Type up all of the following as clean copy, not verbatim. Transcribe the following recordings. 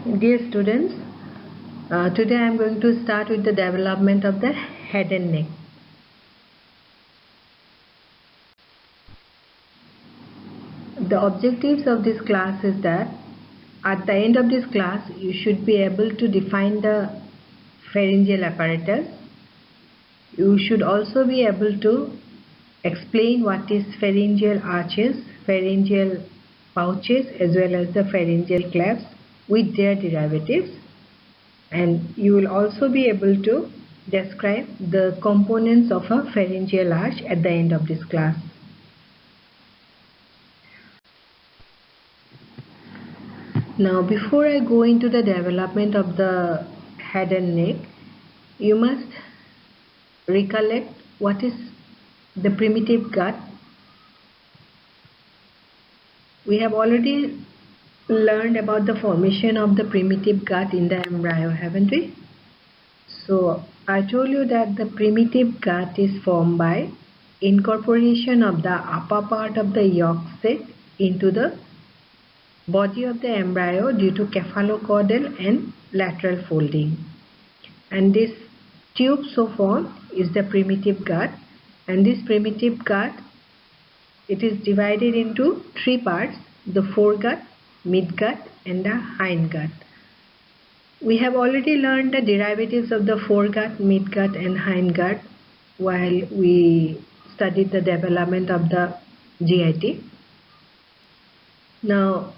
Dear students, today I am going to start with the development of the head and neck. The objectives of this class is that at the end of this class you should be able to define the pharyngeal apparatus. You should also be able to explain what is pharyngeal arches, pharyngeal pouches as well as the pharyngeal clefts with their derivatives. And you will also be able to describe the components of a pharyngeal arch at the end of this class. Now, before I go into the development of the head and neck, you must recollect what is the primitive gut. We have already learned about the formation of the primitive gut in the embryo, haven't we? So I told you that the primitive gut is formed by incorporation of the upper part of the yolk sac into the body of the embryo due to cephalocaudal and lateral folding. And this tube so formed is the primitive gut, and this primitive gut, it is divided into three parts: the foregut, midgut and the hindgut. We have already learned the derivatives of the foregut, midgut and hindgut while we studied the development of the GIT. Now,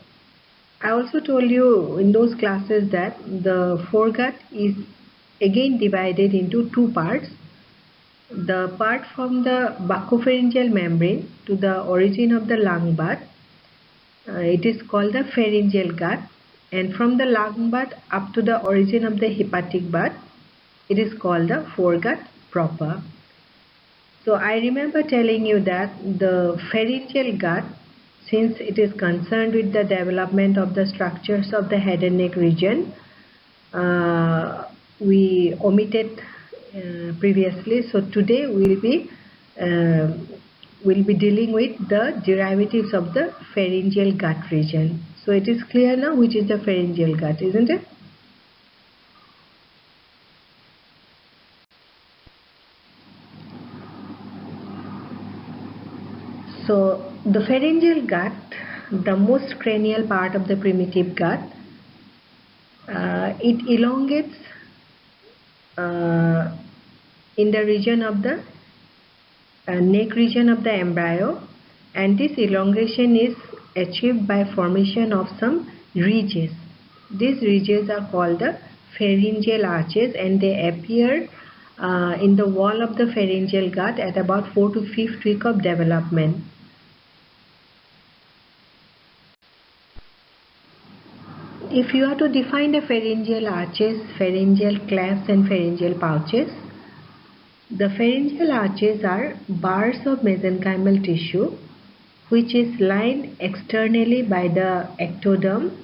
I also told you in those classes that the foregut is again divided into two parts. The part from the buccopharyngeal membrane to the origin of the lung bud, it is called the pharyngeal gut, and from the lung bud up to the origin of the hepatic bud, it is called the foregut proper. So I remember telling you that the pharyngeal gut, since it is concerned with the development of the structures of the head and neck region, we omitted previously. So today we'll be dealing with the derivatives of the pharyngeal gut region. So it is clear now which is the pharyngeal gut, isn't it? So the pharyngeal gut, the most cranial part of the primitive gut, it elongates in the region of the neck region of the embryo, and this elongation is achieved by formation of some ridges. These ridges are called the pharyngeal arches, and they appear in the wall of the pharyngeal gut at about 4th to 5th week of development. If you are to define the pharyngeal arches, pharyngeal clefts and pharyngeal pouches, the pharyngeal arches are bars of mesenchymal tissue which is lined externally by the ectoderm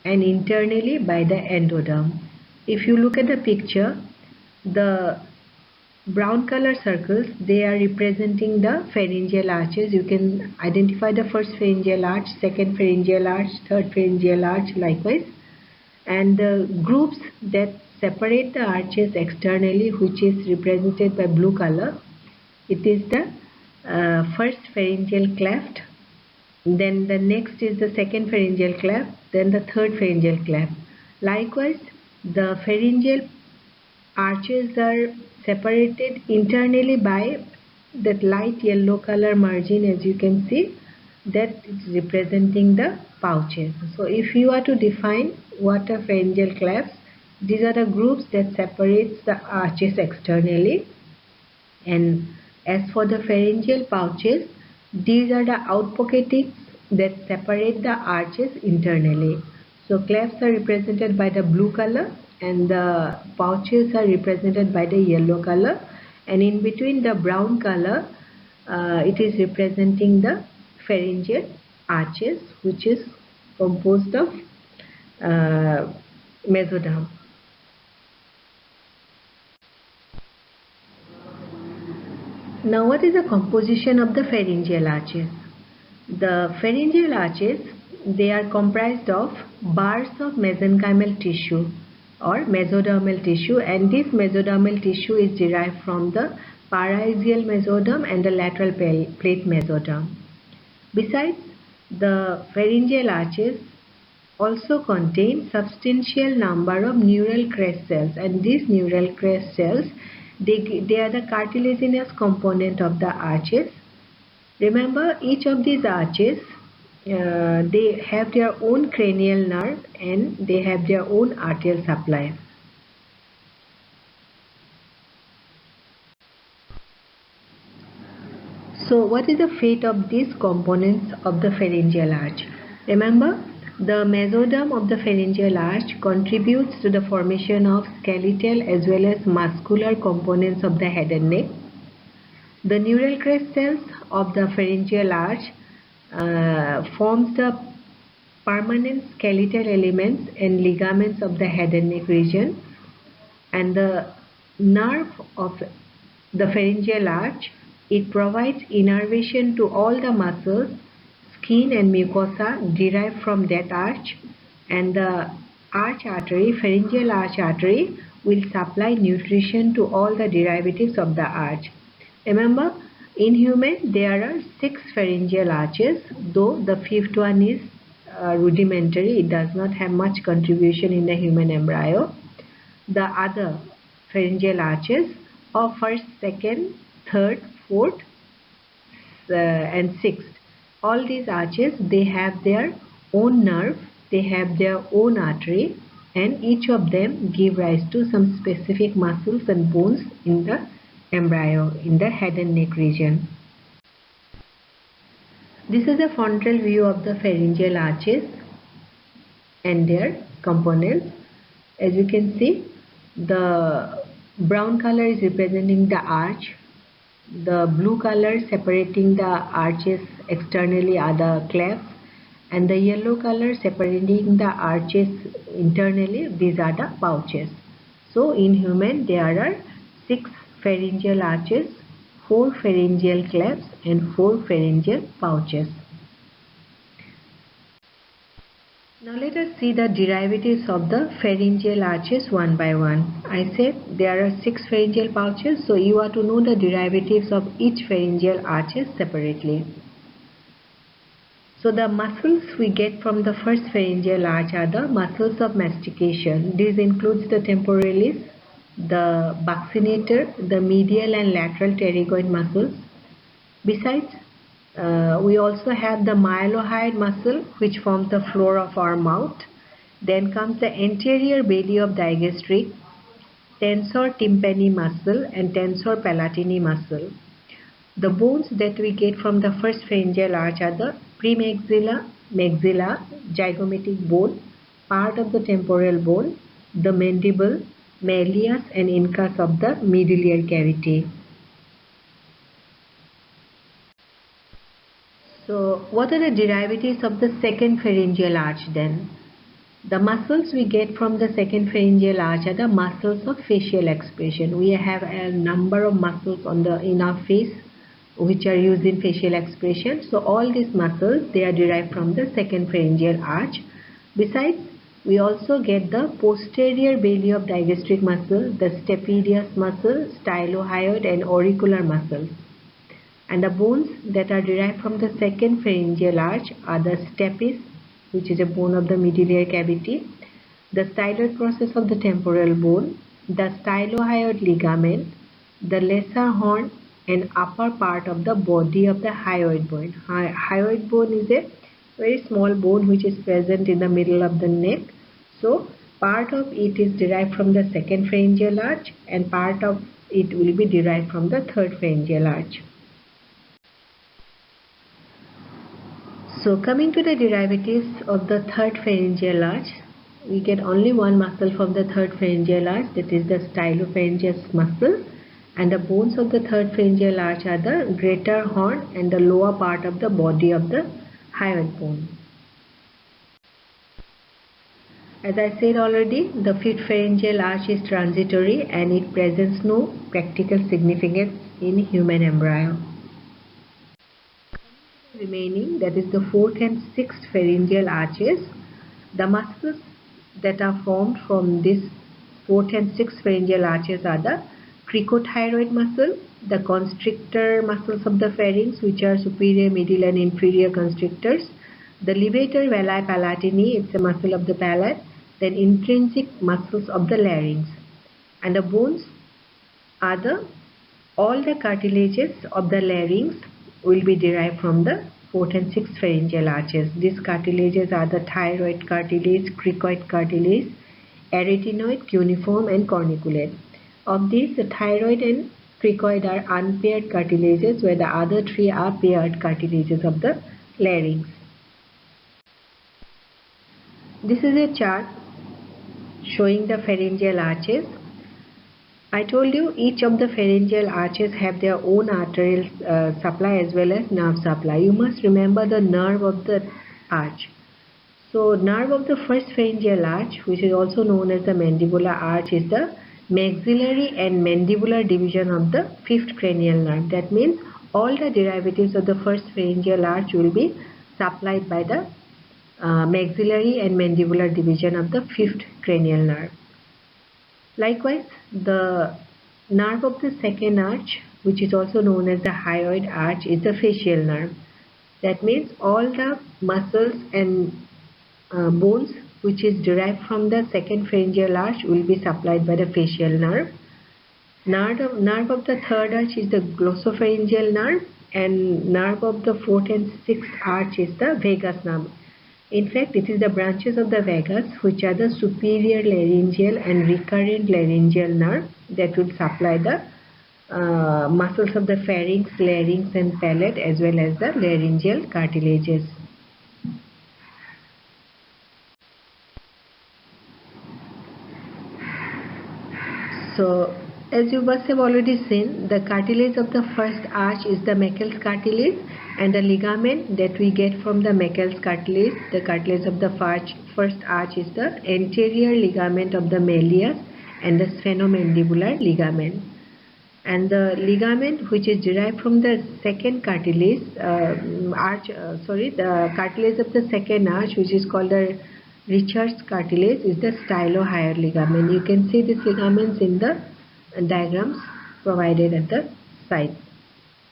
and internally by the endoderm. If you look at the picture, the brown color circles, they are representing the pharyngeal arches. You can identify the first pharyngeal arch, second pharyngeal arch, third pharyngeal arch likewise. And the groups that separate the arches externally, which is represented by blue color, it is the first pharyngeal cleft, then the next is the second pharyngeal cleft, then the third pharyngeal cleft. Likewise, the pharyngeal arches are separated internally by that light yellow color margin, as you can see, that is representing the pouches. So if you are to define what are pharyngeal clefts, these are the groups that separates the arches externally, and as for the pharyngeal pouches, these are the outpocketings that separate the arches internally. So clefts are represented by the blue color and the pouches are represented by the yellow color, and in between the brown color, it is representing the pharyngeal arches, which is composed of mesoderm. Now, what is the composition of the pharyngeal arches? The pharyngeal arches, they are comprised of bars of mesenchymal tissue or mesodermal tissue, and this mesodermal tissue is derived from the paraxial mesoderm and the lateral plate mesoderm. Besides, the pharyngeal arches also contain substantial number of neural crest cells, and these neural crest cells, they are the cartilaginous component of the arches. Remember, each of these arches they have their own cranial nerve and they have their own arterial supply. So what is the fate of these components of the pharyngeal arch? Remember, the mesoderm of the pharyngeal arch contributes to the formation of skeletal as well as muscular components of the head and neck. The neural crest cells of the pharyngeal arch forms the permanent skeletal elements and ligaments of the head and neck region, and the nerve of the pharyngeal arch, it provides innervation to all the muscles, skin and mucosa derived from that arch, and the arch artery, pharyngeal arch artery, will supply nutrition to all the derivatives of the arch. Remember, in human there are 6 pharyngeal arches, though the 5th one is rudimentary. It does not have much contribution in the human embryo. The other pharyngeal arches of 1st, 2nd, 3rd, 4th and 6th. All these arches, they have their own nerve, they have their own artery, and each of them give rise to some specific muscles and bones in the embryo, in the head and neck region. This is a frontal view of the pharyngeal arches and their components. As you can see, the brown color is representing the arch, the blue color separating the arches externally are the clefts, and the yellow color separating the arches internally, these are the pouches. So in human there are 6 pharyngeal arches, 4 pharyngeal clefts and 4 pharyngeal pouches. Now let us see the derivatives of the pharyngeal arches one by one. I said there are 6 pharyngeal pouches, so you are to know the derivatives of each pharyngeal arches separately. So the muscles we get from the first pharyngeal arch are the muscles of mastication. This includes the temporalis, the buccinator, the medial and lateral pterygoid muscles. Besides, we also have the mylohyoid muscle, which forms the floor of our mouth. Then comes the anterior belly of digastric, tensor tympani muscle and tensor palatini muscle. The bones that we get from the first pharyngeal arch are the premaxilla, maxilla, zygomatic bone, part of the temporal bone, the mandible, malleus and incus of the medullary cavity. So what are the derivatives of the second pharyngeal arch then? The muscles we get from the second pharyngeal arch are the muscles of facial expression. We have a number of muscles in our face which are used in facial expression. So all these muscles, they are derived from the second pharyngeal arch. Besides, we also get the posterior belly of digastric muscle, the stapedius muscle, stylohyoid and auricular muscles. And the bones that are derived from the second pharyngeal arch are the stapes, which is a bone of the medullary cavity, the styloid process of the temporal bone, the stylohyoid ligament, the lesser horn and upper part of the body of the hyoid bone. Hyoid bone is a very small bone which is present in the middle of the neck. So part of it is derived from the second pharyngeal arch and part of it will be derived from the third pharyngeal arch. So coming to the derivatives of the third pharyngeal arch, we get only one muscle from the third pharyngeal arch, that is the stylopharyngeus muscle, and the bones of the third pharyngeal arch are the greater horn and the lower part of the body of the hyoid bone. As I said already, the fifth pharyngeal arch is transitory and it presents no practical significance in human embryo. remaining, that is the fourth and sixth pharyngeal arches, the muscles that are formed from this fourth and sixth pharyngeal arches are the cricothyroid muscle, the constrictor muscles of the pharynx, which are superior, middle and inferior constrictors, the levator velar palatini, it's a muscle of the palate, then intrinsic muscles of the larynx, and the bones are all the cartilages of the larynx will be derived from the fourth and sixth pharyngeal arches. These cartilages are the thyroid cartilage, cricoid cartilage, arytenoid, cuneiform and corniculate. Of these, the thyroid and cricoid are unpaired cartilages, where the other three are paired cartilages of the larynx. This is a chart showing the pharyngeal arches. I told you each of the pharyngeal arches have their own arterial supply as well as nerve supply. You must remember the nerve of the arch. So nerve of the first pharyngeal arch, which is also known as the mandibular arch, is the maxillary and mandibular division of the fifth cranial nerve. That means all the derivatives of the first pharyngeal arch will be supplied by the maxillary and mandibular division of the fifth cranial nerve. Likewise, the nerve of the second arch, which is also known as the hyoid arch, is the facial nerve. That means all the muscles and bones which is derived from the second pharyngeal arch will be supplied by the facial nerve. Nerve of the third arch is the glossopharyngeal nerve, and nerve of the fourth and sixth arch is the vagus nerve. In fact, it is the branches of the vagus which are the superior laryngeal and recurrent laryngeal nerve that will supply the muscles of the pharynx, larynx and palate as well as the laryngeal cartilages. So, as you must have already seen, the cartilage of the first arch is the Meckel's cartilage, and the ligament that we get from the Meckel's cartilage, the cartilage of the first arch, is the anterior ligament of the malleus and the sphenomandibular ligament. And the ligament which is derived from the second cartilage the cartilage of the second arch, which is called the Richard's cartilage, is the stylohyoid ligament. You can see these ligaments in the diagrams provided at the side.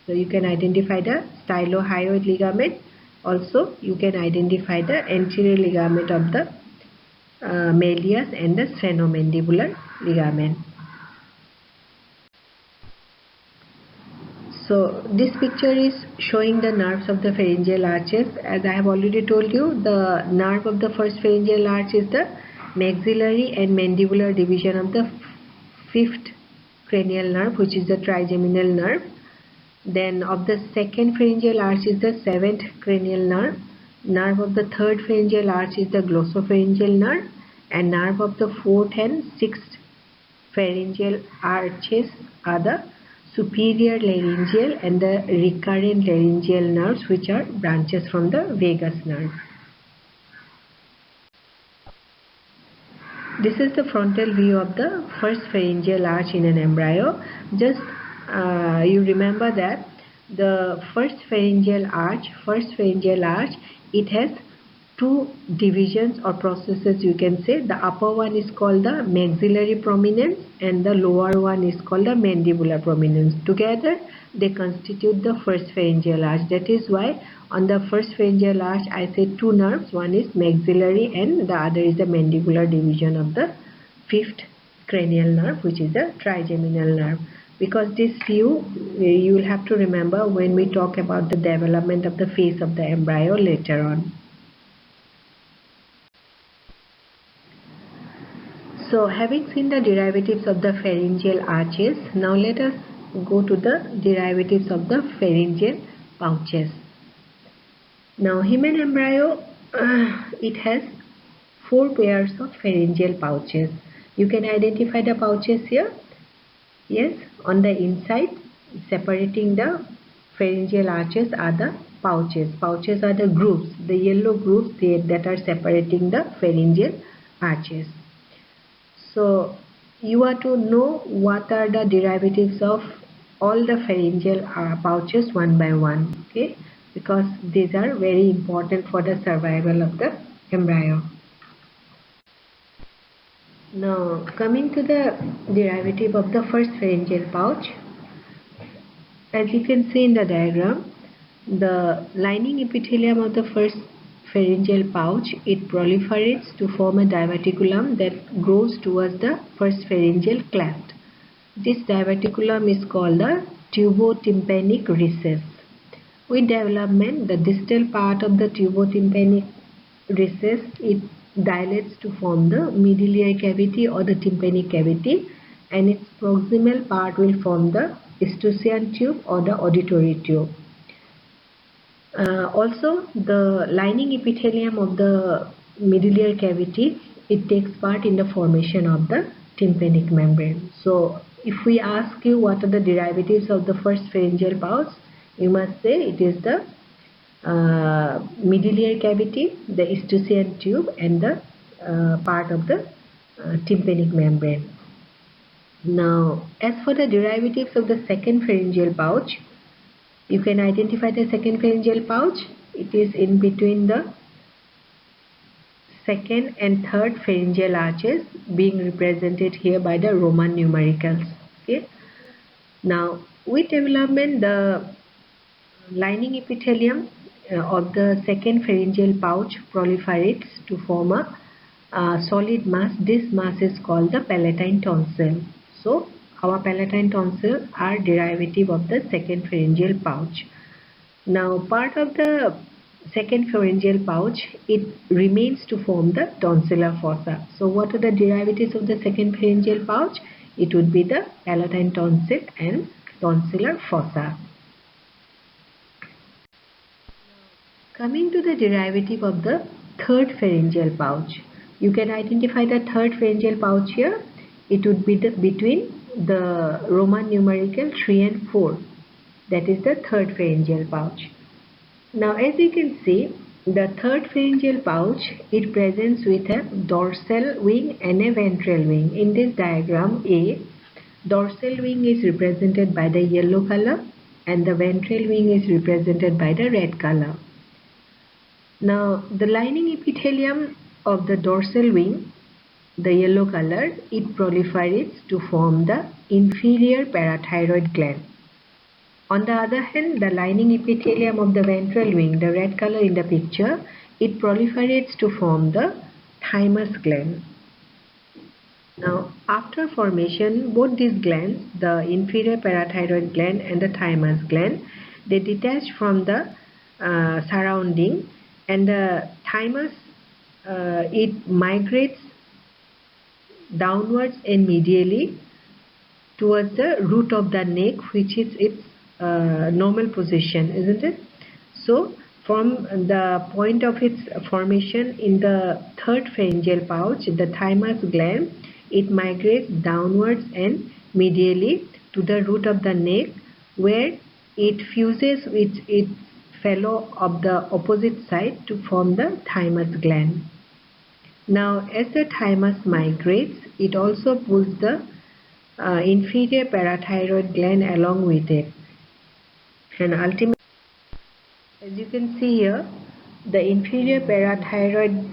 So you can identify the stylohyoid ligament. Also, you can identify the anterior ligament of the malleus and the sphenomandibular ligament. So this picture is showing the nerves of the pharyngeal arches. As I have already told you, the nerve of the first pharyngeal arch is the maxillary and mandibular division of the fifth cranial nerve, which is the trigeminal nerve. Then of the second pharyngeal arch is the seventh cranial nerve. Nerve of the third pharyngeal arch is the glossopharyngeal nerve, and nerve of the fourth and sixth pharyngeal arches are the superior laryngeal and the recurrent laryngeal nerves, which are branches from the vagus nerve. This is the frontal view of the first pharyngeal arch in an embryo. Just you remember that the first pharyngeal arch, it has two divisions or processes, you can say. The upper one is called the maxillary prominence and the lower one is called the mandibular prominence. Together they constitute the first pharyngeal arch. That is why on the first pharyngeal arch I say two nerves, one is maxillary and the other is the mandibular division of the fifth cranial nerve, which is the trigeminal nerve. Because this view you will have to remember when we talk about the development of the face of the embryo later on. So having seen the derivatives of the pharyngeal arches, now let us go to the derivatives of the pharyngeal pouches. Now human embryo, it has four pairs of pharyngeal pouches. You can identify the pouches here. Yes, on the inside separating the pharyngeal arches are the pouches. Pouches are the grooves, the yellow grooves that are separating the pharyngeal arches. So you are to know what are the derivatives of all the pharyngeal pouches one by one. Okay, because these are very important for the survival of the embryo. Now coming to the derivative of the first pharyngeal pouch, as you can see in the diagram, the lining epithelium of the first pharyngeal pouch, it proliferates to form a diverticulum that grows towards the first pharyngeal cleft. This diverticulum is called the tubotympanic recess. With development, the distal part of the tubotympanic recess, it dilates to form the middle ear cavity or the tympanic cavity, and its proximal part will form the Eustachian tube or the auditory tube. Also, the lining epithelium of the middle ear cavity, it takes part in the formation of the tympanic membrane. So, if we ask you what are the derivatives of the first pharyngeal pouch, you must say it is the middle ear cavity, the Eustachian tube, and the part of the tympanic membrane. Now, as for the derivatives of the second pharyngeal pouch, you can identify the second pharyngeal pouch. It is in between the second and third pharyngeal arches, being represented here by the Roman numericals. Okay. Now, with development, the lining epithelium of the second pharyngeal pouch proliferates to form a solid mass. This mass is called the palatine tonsil. So, our palatine tonsil are derivative of the second pharyngeal pouch. Now, part of the second pharyngeal pouch, it remains to form the tonsillar fossa. So, what are the derivatives of the second pharyngeal pouch? It would be the palatine tonsil and tonsillar fossa. Coming to the derivative of the third pharyngeal pouch, you can identify the third pharyngeal pouch here. It would be between the Roman numerical 3 and 4. That is the third pharyngeal pouch. Now, as you can see, the third pharyngeal pouch, it presents with a dorsal wing and a ventral wing. In this diagram A, dorsal wing is represented by the yellow color and the ventral wing is represented by the red color. Now, the lining epithelium of the dorsal wing, the yellow color, it proliferates to form the inferior parathyroid gland. On the other hand, the lining epithelium of the ventral wing, the red color in the picture, it proliferates to form the thymus gland. Now, after formation, both these glands, the inferior parathyroid gland and the thymus gland, they detach from the surrounding, and the thymus, it migrates downwards and medially towards the root of the neck, which is its normal position, isn't it? So, from the point of its formation in the third pharyngeal pouch, the thymus gland, it migrates downwards and medially to the root of the neck, where it fuses with its fellow of the opposite side to form the thymus gland. Now, as the thymus migrates, it also pulls the inferior parathyroid gland along with it. And ultimately, as you can see here, the inferior parathyroid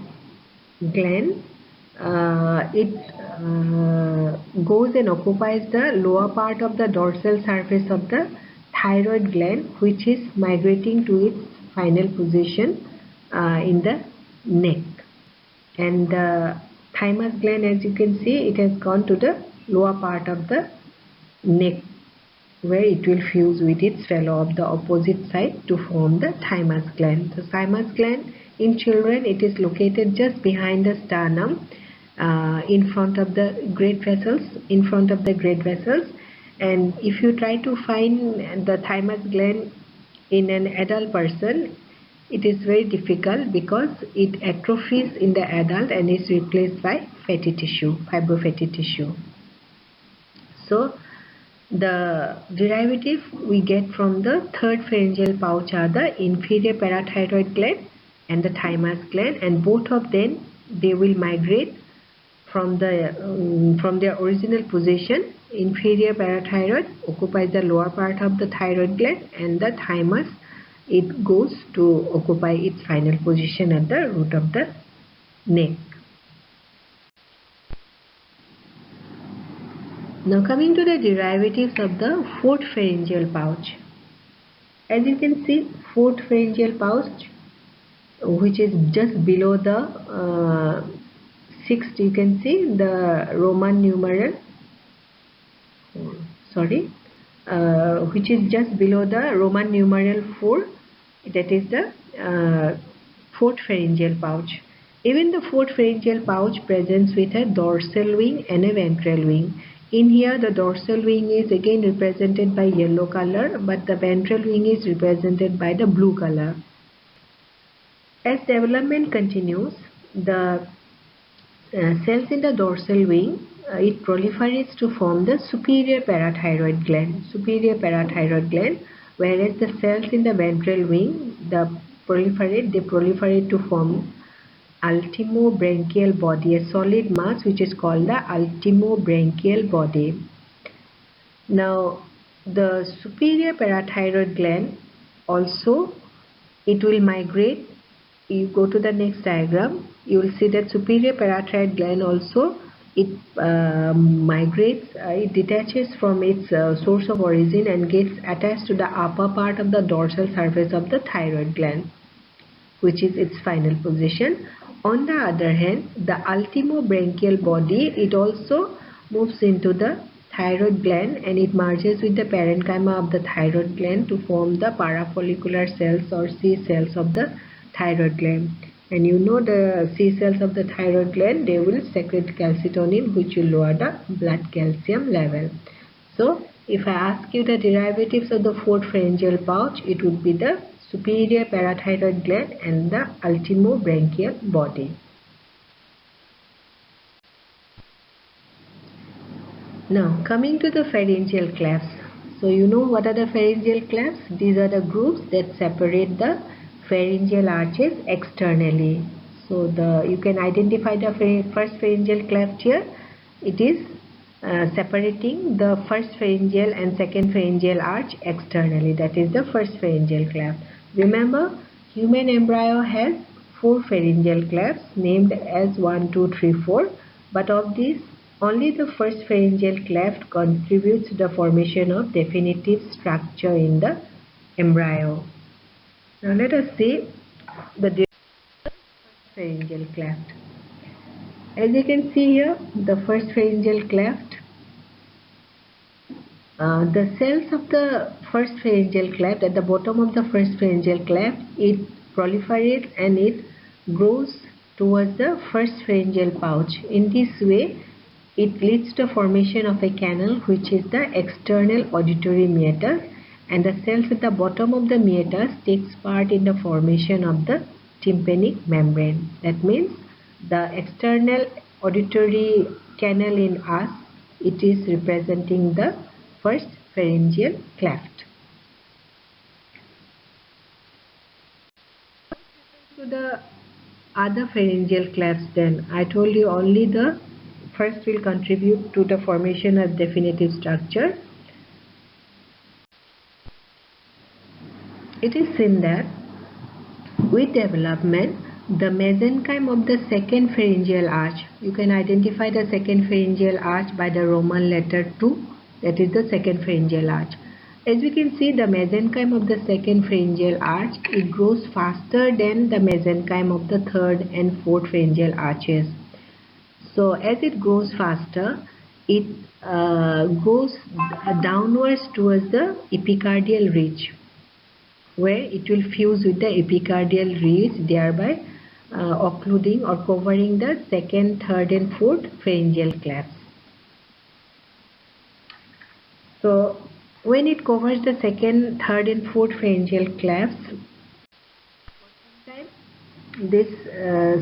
gland, it goes and occupies the lower part of the dorsal surface of the thyroid gland, which is migrating to its final position in the neck. And the thymus gland, as you can see, it has gone to the lower part of the neck, where it will fuse with its fellow of the opposite side to form the thymus gland. The thymus gland in children, it is located just behind the sternum, in front of the great vessels, and if you try to find the thymus gland in an adult person, it is very difficult because it atrophies in the adult and is replaced by fatty tissue, fibrofatty tissue. So, the derivative we get from the third pharyngeal pouch are the inferior parathyroid gland and the thymus gland, and both of them, they will migrate from their original position. Inferior parathyroid occupies the lower part of the thyroid gland, and the thymus it goes to occupy its final position at the root of the neck. Now coming to the derivatives of the fourth pharyngeal pouch. As you can see, fourth pharyngeal pouch, which is just below the sixth, you can see the Roman numeral, which is just below the Roman numeral 4, that is the fourth pharyngeal pouch. Even the fourth pharyngeal pouch presents with a dorsal wing and a ventral wing. In here the dorsal wing is again represented by yellow color, but the ventral wing is represented by the blue color. As development continues, the cells in the dorsal wing, it proliferates to form the superior parathyroid gland, whereas the cells in the ventral wing, they proliferate to form ultimobranchial body, a solid mass which is called the ultimobranchial body. Now the superior parathyroid gland also, it will migrate. You go to the next diagram, you will see that superior parathyroid gland also, it migrates, it detaches from its source of origin and gets attached to the upper part of the dorsal surface of the thyroid gland, which is its final position. On the other hand, the ultimobranchial body, it also moves into the thyroid gland and it merges with the parenchyma of the thyroid gland to form the parafollicular cells or C cells of the thyroid gland. And you know the C cells of the thyroid gland, they will secrete calcitonin, which will lower the blood calcium level. So if I ask you the derivatives of the fourth pharyngeal pouch, it would be the superior parathyroid gland and the ultimobranchial body. Now coming to the pharyngeal clefts. So you know what are the pharyngeal clefts? These are the grooves that separate the pharyngeal arches externally. So you can identify the first pharyngeal cleft here. It is separating the first pharyngeal and second pharyngeal arch externally. That is the first pharyngeal cleft. Remember, human embryo has 4 pharyngeal clefts named as 1, 2, 3, 4. But of these, only the first pharyngeal cleft contributes to the formation of definitive structure in the embryo. Now let us see the pharyngeal cleft. As you can see here, the first pharyngeal cleft, the cells of the first pharyngeal cleft, at the bottom of the first pharyngeal cleft, it proliferates and it grows towards the first pharyngeal pouch. In this way, it leads to formation of a canal, which is the external auditory meatus, and the cells at the bottom of the meatus takes part in the formation of the tympanic membrane. That means the external auditory canal in us, it is representing the first pharyngeal cleft. To the other pharyngeal clefts, then I told you only the first will contribute to the formation of definitive structure. It is seen that with development, the mesenchyme of the second pharyngeal arch, you can identify the second pharyngeal arch by the Roman letter 2, that is the second pharyngeal arch. As we can see, the mesenchyme of the second pharyngeal arch, it grows faster than the mesenchyme of the third and fourth pharyngeal arches. So as it grows faster, it goes downwards towards the epicardial ridge, where it will fuse with the epicardial ridge, thereby occluding or covering the second, third and fourth pharyngeal clefts. So when it covers the second, third and fourth pharyngeal clefts, this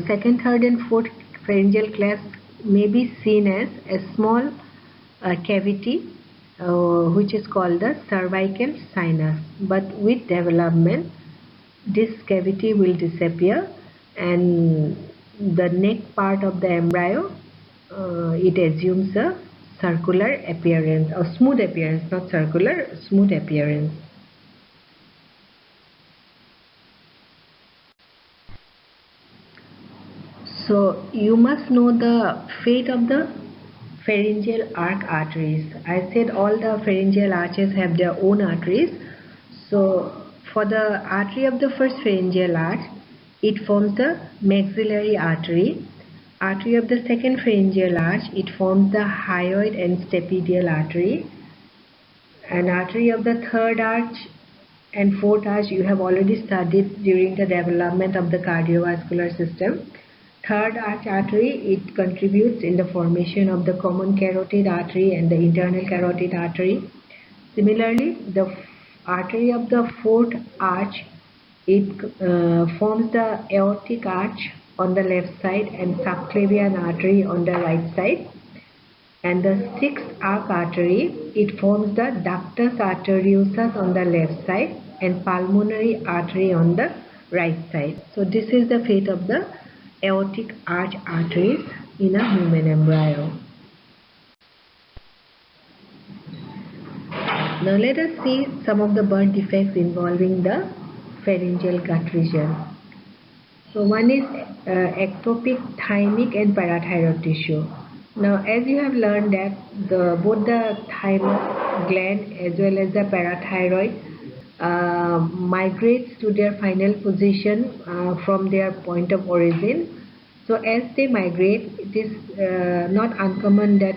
second, third and fourth pharyngeal clefts may be seen as a small cavity which is called the cervical sinus. But with development, this cavity will disappear and the neck part of the embryo, it assumes a circular appearance or smooth appearance, not circular, smooth appearance. So you must know the fate of the pharyngeal arch arteries. I said all the pharyngeal arches have their own arteries. So for the artery of the first pharyngeal arch, it forms the maxillary artery. Artery of the second pharyngeal arch, it forms the hyoid and stapedial artery. And artery of the third arch and fourth arch you have already studied during the development of the cardiovascular system. Third arch artery, it contributes in the formation of the common carotid artery and the internal carotid artery. Similarly, the artery of the fourth arch, it forms the aortic arch on the left side and subclavian artery on the right side. And the sixth arch artery, it forms the ductus arteriosus on the left side and pulmonary artery on the right side. So this is the fate of the aortic arch arteries in a human embryo. Now let us see some of the birth defects involving the pharyngeal gut region. So one is ectopic thymic and parathyroid tissue. Now as you have learned that both the thymus gland as well as the parathyroid migrates to their final position from their point of origin. So as they migrate, it is not uncommon that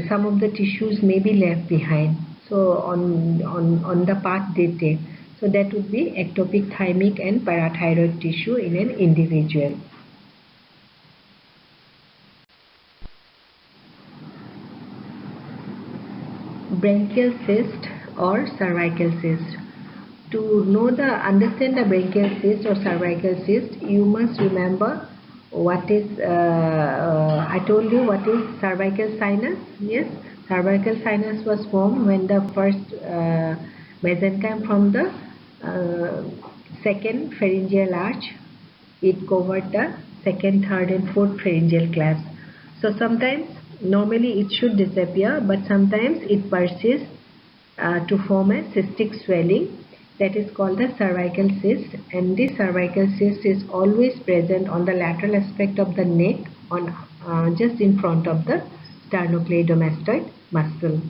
some of the tissues may be left behind. So on the path they take. So that would be ectopic thymic and parathyroid tissue in an individual. Branchial cyst or cervical cyst. To understand the branchial cyst or cervical cyst, you must remember what is I told you what is cervical sinus. Yes, cervical sinus was formed when the first mesenchyme from the second pharyngeal arch, it covered the second, third and fourth pharyngeal clefts. So sometimes normally it should disappear, but sometimes it persists to form a cystic swelling. That is called the cervical cyst, and this cervical cyst is always present on the lateral aspect of the neck, on just in front of the sternocleidomastoid muscle.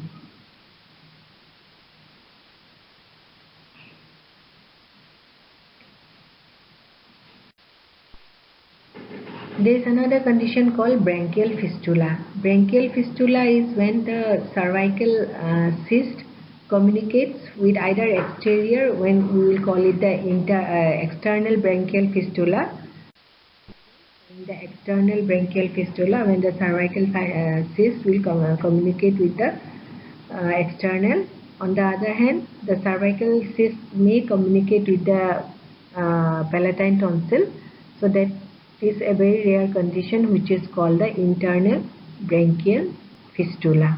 There is another condition called branchial fistula. Branchial fistula is when the cervical cyst communicates with either exterior, when we will call it the external branchial fistula. In the external branchial fistula, when the cervical cyst will communicate with the external. On the other hand, the cervical cyst may communicate with the palatine tonsil. So that is a very rare condition which is called the internal branchial fistula.